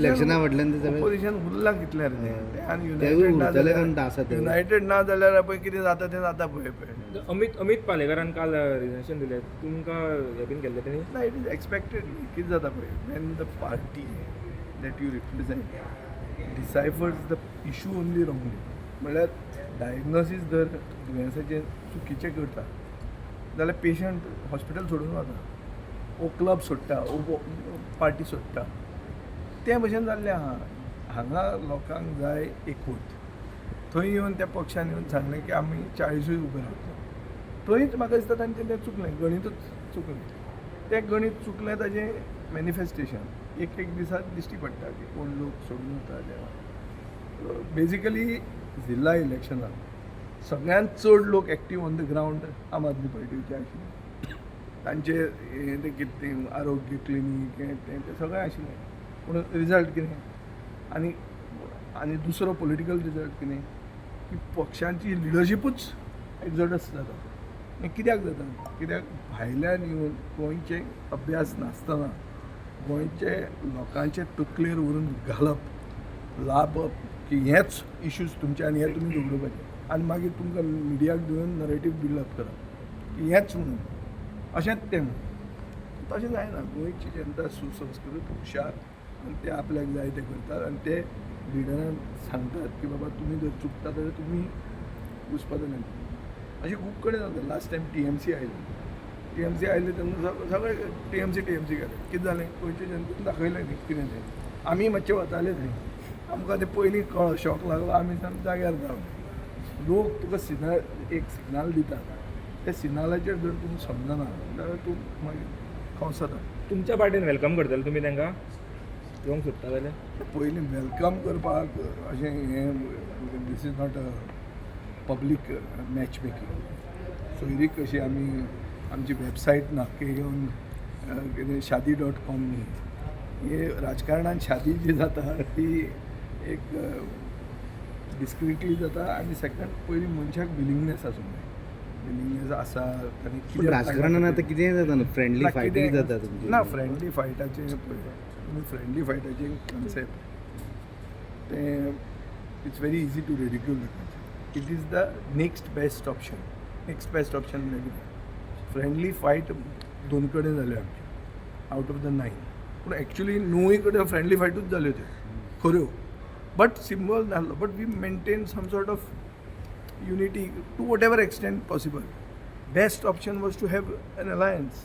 इलेक्शना फाटल्यान ते सगळे ऑपोजिशन उरला कितल्या रे आनी तेवूय युनायटेड ना उरतले जाल्यार कारण आसा ते. युनायटेड ना जाल्यार पळय कितें जाता तें जाता पळय अमित पालेकरान काल रिझनेशन दिलें तुमकां हें बीन केल्लें तेणी ना इट इज एक्सपेक्टेड कितें जाता पळय when the party that you represent deciphers the issue only wrongly म्हळ्यार डायग्नोसीस जर दुयेंसाचें चुकीचें करता जाल्यार पेशंट हॉस्पिटल सोडून वता ओ क्लब सोडटा ओ पार्टी सोडटा ते भशेन जाल्लें आहा हांगा लोकांक जाय एकूच थंय येवन त्या पक्षान येवन सांगलें की आमी 40 उबे रावतले थंयच म्हाका दिसता तांचें तें चुकलें गणितूच चुकलें तें गणीत चुकलें ताजें मॅनिफेस्टेशन एक दिसाक दिश्टी पडटा की कोण लोक सोडून वता देवा बेजिकली जिल्हा इलेक्शनाक सगळ्यांत चड लोक एक्टीव ऑन द ग्रावंड आम आदमी पार्टीचे आशिल्ले तांचे हें तें कितें तें आरोग्य क्लिनीक हें तें सगळें आशिल्लें पूण रिजल्ट कितें आनी दुसरो पॉलिटिकल रिजल्ट कितें की पक्षांची लिडरशिपूच एक्झॉडस जाता हें कित्याक जाता कित्याक भायल्यान येवन गोंयचे अभ्यास नासतना गोंयचे लोकांचे तकलेर व्हरून घालप लाभप की हेच इश्यूज तुमचे आनी हे तुमी झगडोवपाचे आनी मागीर तुमकां मिडियाक दिवन नरेटीव बिल्डअप करप की हेच म्हणून अशेंच तें म्हणून तशें जायना गोंयची जनता सुसंस्कृत हुशार आनी ते आपल्याक जाय तें करतात आनी ते लिडरान सांगतात की बाबा तुमी जर चुकता जाल्यार तुमी घुसपाचो अशें खूब कडेन जाता लास्ट टायम TMC आयले तेन्ना सगळे TMC केलें कितें जालें गोंयचे जनतेन दाखयलें न्ही कितें तें आमी मातशे वताले थंय आमकां तें पयलीं कळ्ळो शॉक लागलो आमी सामके जाग्यार रावले लोक तुका एक सिग्नल दितात त्या सिग्नलाचेर जर तुमी समजना जाल्यार तूं मागीर खंवसता तुमच्या पार्टीन वेलकम करतले तुमी तांकां येवंक सोदता जाल्यार पयलीं वेलकम करपाक अशें हें this is not a public match making सोयरीक कशी आमी आमची वेबसायट ना की घेवन कितें शादी.com न्ही हे राजकारणान शादी जी जाता ती एक डिस्क्रिटली जाता आनी सेकंड पयलीं मनशाक विलिंगनेस आसूंक जाय विलिंगनेस आसा आनी पूण राजकारणान आतां कितेंय जाता न्हू फ्रेंडली फायटींग जाता तुमची ना फ्रेंडली फायटाचें पळय तुमी फ्रेंडली फायटाचें कन्सेप्ट तें it's very easy to ridicule it is the next best option म्हणजे फ्रेंडली फायट दोन कडेन जाल्यो आमचे आउट ऑफ द 9 पूण एक्चुली 9 कडेन फ्रेंडली फायटूच जाल्यो त्यो खऱ्यो बट सिम्बॉल नासलो but we maintain some sort of unity to whatever extent possible. Best option was to have an alliance.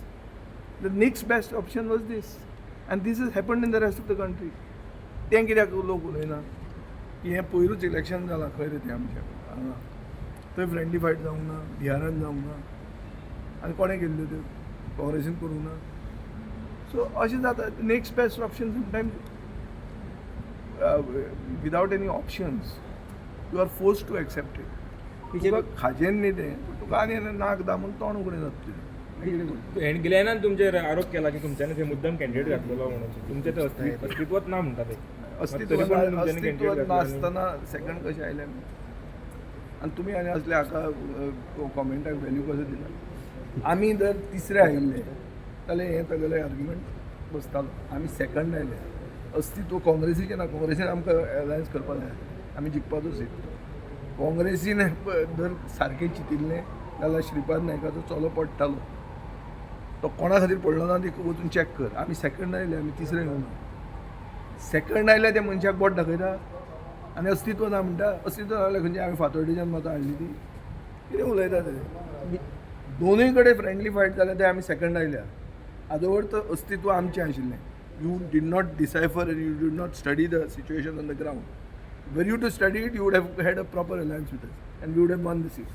The next best option was this. And this has happened in the rest of the country. तें कित्याक लोक उलयना की हें पयरूच election जालां खंय रे तें आमचें हांगा थंय फ्रेंडली फायट जावंक ना बिहारान जावंक ना आनी कोणें केल्ल्यो त्यो काँग्रेसीन करूंक ना सो अशें जाता next best option sometimes without any options you are force to accept it तुका खाजेन न्ही तें तुका आनी नाक दामून तोंड उगडें जाता गिलेनान तुमचेर आरोप केला की तुमच्यानी थंय मुद्दम कॅन्डिडेट घातलेलो म्हणून तुमचें तें अस्तित्वच ना म्हणटा ते अस्तित्व नासतना सेकंड कशें आयलें आनी तुमी आनी असले हाका कॉमेंटाक व्हॅल्यू कसो दिता आमी जर तिसरे आयिल्ले जाल्यार हें सगळें आर्ग्युमेंट बसतालो आमी सेकंड आयले अस्तित्व काँग्रेसीचें ना काँग्रेसीन आमकां एलायन्स करपाक जाय आमी जिखपाचो सीट काँग्रेसीन जर सारकें चिंतिल्लें जाल्यार श्रीपाद नायकाचो चलो पडटालो तो कोणा खातीर पडलो ना ती वचून चॅक कर आमी सेकंड आयले आमी तिसरे येवना सेकंड आयले त्या मनशाक बोट दाखयता आनी अस्तित्व ना म्हणटा अस्तित्व नाल्यार खंयची आमी फातोर्डेच्यान मतां हाडली ती कितें उलयता ते दोनूय कडेन फ्रेंडली फायट जालें तें आमी सेकंड आयल्या आदोवर तर अस्तित्व आमचें आशिल्लें you did not decipher and you did not study the situation on the ground were you to study it you would have had a proper alliance with us and we would have won the seat